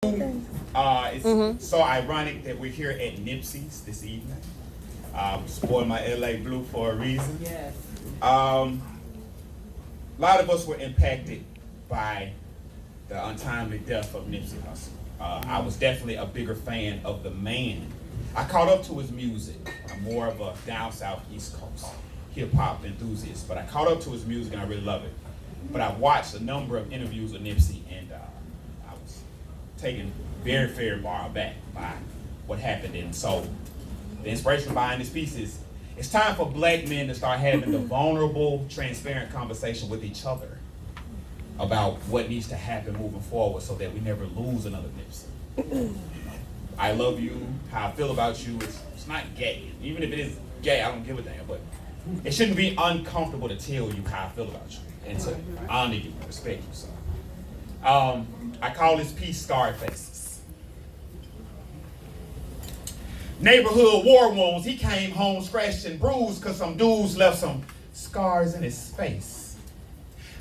It's so ironic that we're here at Nipsey's this evening. Sporting my LA blue for a reason. Yes. A lot of us were impacted by the untimely death of Nipsey Hussle. I was definitely a bigger fan of the man. I caught up to his music. I'm more of a down south East Coast hip hop enthusiast, but I caught up to his music and I really love it. But I watched a number of interviews with Nipsey and I was taken very, very far aback by what happened. And so the inspiration behind this piece is it's time for black men to start having the vulnerable, transparent conversation with each other about what needs to happen moving forward so that we never lose another Nipsey. I love you, how I feel about you, it's not gay. Even if it is gay, I don't give a damn, but it shouldn't be uncomfortable to tell you how I feel about you and to honor you and respect you. So, I call this piece Scarred Faces. Neighborhood war wounds, he came home scratched and bruised because some dudes left some scars in his face.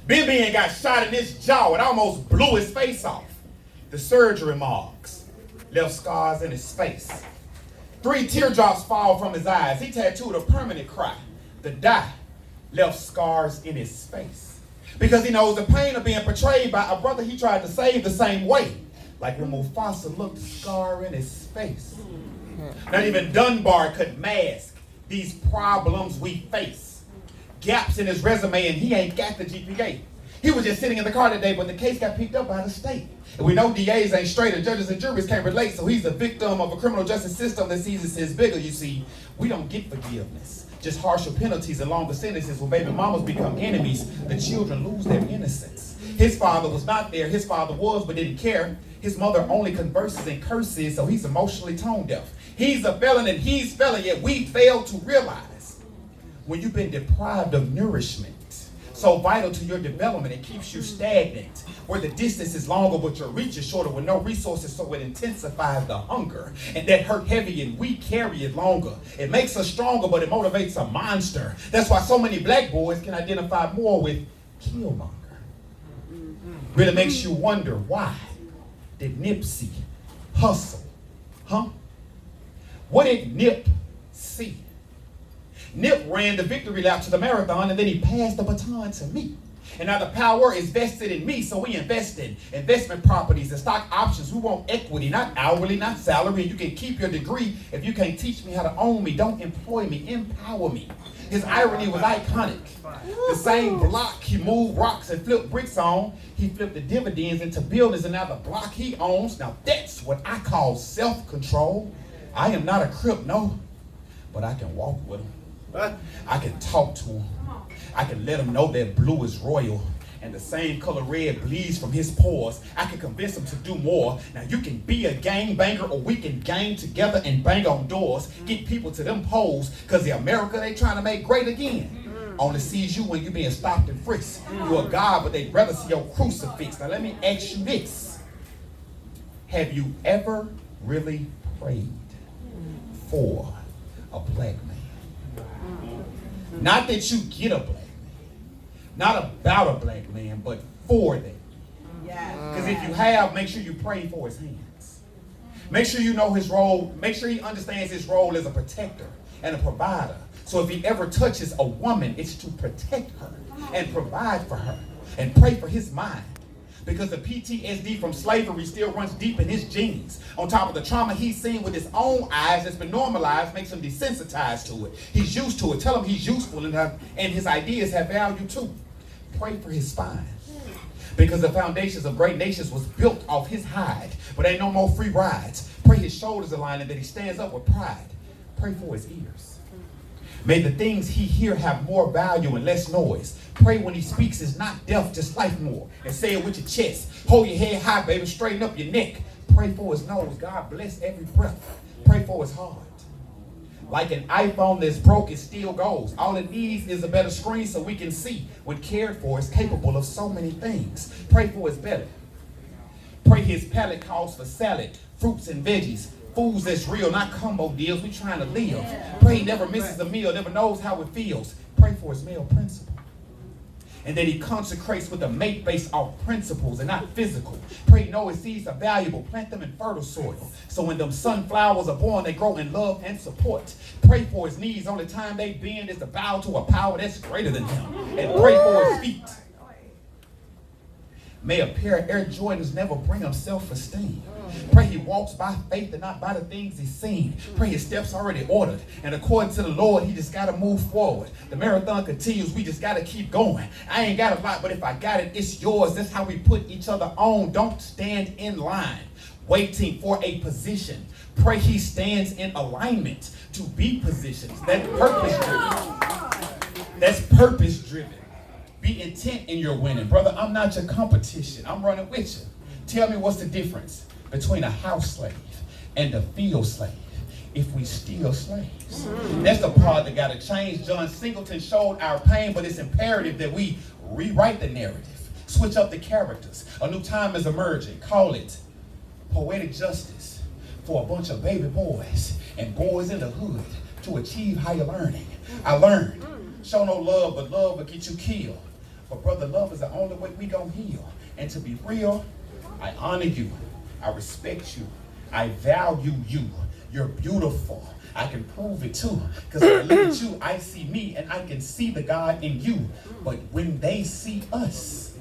Bibian got shot in his jaw, it almost blew his face off. The surgery marks left scars in his face. 3 teardrops fall from his eyes. He tattooed a permanent cry. The dye left scars in his face. Because he knows the pain of being portrayed by a brother he tried to save the same way. Like when Mufasa looked, scar in his face. Not even Dunbar could mask these problems we face. Gaps in his resume and he ain't got the GPA. He was just sitting in the car that day when the case got picked up by the state. And we know DAs ain't straight and judges and juries can't relate, so he's a victim of a criminal justice system that sees us as bigger. You see, we don't get forgiveness, just harsher penalties and longer sentences. When baby mamas become enemies, the children lose their innocence. His father was not there, his father was but didn't care. His mother only converses in curses, so he's emotionally tone deaf. He's a felon and he's felon, yet we fail to realize when you've been deprived of nourishment so vital to your development, it keeps you stagnant, where the distance is longer but your reach is shorter with no resources, so it intensifies the hunger. And that hurt heavy and we carry it longer. It makes us stronger, but it motivates a monster. That's why so many black boys can identify more with Killmonger. Really makes you wonder, why did Nipsey hustle? Huh? What did Nip see? Nip ran the victory lap to the marathon and then he passed the baton to me. And now the power is vested in me, so we invest in investment properties and stock options. We want equity, not hourly, not salary. And you can keep your degree if you can't teach me how to own me. Don't employ me, empower me. His irony was iconic. The same block he moved rocks and flipped bricks on, he flipped the dividends into buildings, and now the block he owns, now that's what I call self-control. I am not a Crip, no, but I can walk with him. I can talk to him. I can let him know that blue is royal and the same color red bleeds from his pores. I can convince him to do more. Now you can be a gang banger or we can gang together and bang on doors. Get people to them polls because the America they trying to make great again only sees you when you're being stopped and frisked. You're a God, but they'd rather see your crucifix. Now let me ask you this. Have you ever really prayed for a black man? Not that you get a black man, not about a black man, but for them. Because if you have, make sure you pray for his hands. Make sure you know his role. Make sure he understands his role as a protector and a provider. So if he ever touches a woman, it's to protect her and provide for her and pray for his mind. Because the PTSD from slavery still runs deep in his genes. On top of the trauma he's seen with his own eyes that's been normalized, makes him desensitized to it. He's used to it. Tell him he's useful and his ideas have value too. Pray for his spine. Because the foundations of great nations was built off his hide. But ain't no more free rides. Pray his shoulders align and that he stands up with pride. Pray for his ears. May the things he hear have more value and less noise. Pray when he speaks is not deaf, just life more. And say it with your chest. Hold your head high, baby. Straighten up your neck. Pray for his nose. God bless every breath. Pray for his heart. Like an iPhone that's broke, it still goes. All it needs is a better screen so we can see. When cared for, it's capable of so many things. Pray for his belly. Pray his palate calls for salad, fruits and veggies. Foods that's real, not combo deals. We trying to live. Pray he never misses a meal, never knows how it feels. Pray for his male principle. and that he consecrates with a mate based off principles and not physical. Pray you know his seeds are valuable. Plant them in fertile soil. So when them sunflowers are born, they grow in love and support. Pray for his knees. Only time they bend is to bow to a power that's greater than him. And pray for his feet. May a pair of Air Jordans never bring him self-esteem. Pray he walks by faith and not by the things he's seen. Pray his steps already ordered. And according to the Lord, he just got to move forward. The marathon continues. We just got to keep going. I ain't got a lot, but if I got it, it's yours. That's how we put each other on. Don't stand in line waiting for a position. Pray he stands in alignment to be positioned. That's purpose-driven. That's purpose-driven. Be intent in your winning. Brother, I'm not your competition. I'm running with you. Tell me what's the difference between a house slave and a field slave if we still slaves. That's the part that got to change. John Singleton showed our pain, but it's imperative that we rewrite the narrative. Switch up the characters. A new time is emerging. Call it poetic justice for a bunch of baby boys and boys in the hood to achieve higher learning. I learned. Show no love, but love will get you killed. But brother, love is the only way we gonna heal. And to be real, I honor you. I respect you. I value you. You're beautiful. I can prove it too. Because when I look at you, I see me and I can see the God in you. But when they see us,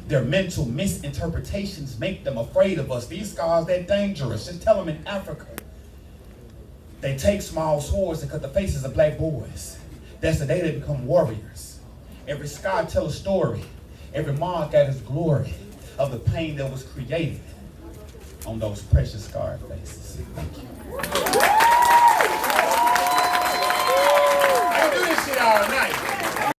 their mental misinterpretations make them afraid of us. These scars, they're dangerous. Just tell them in Africa. They take small swords and cut the faces of black boys. That's the day they become warriors. Every scar tells a story. Every mark got its glory of the pain that was created on those precious scarred faces. Thank you. I do this shit all night.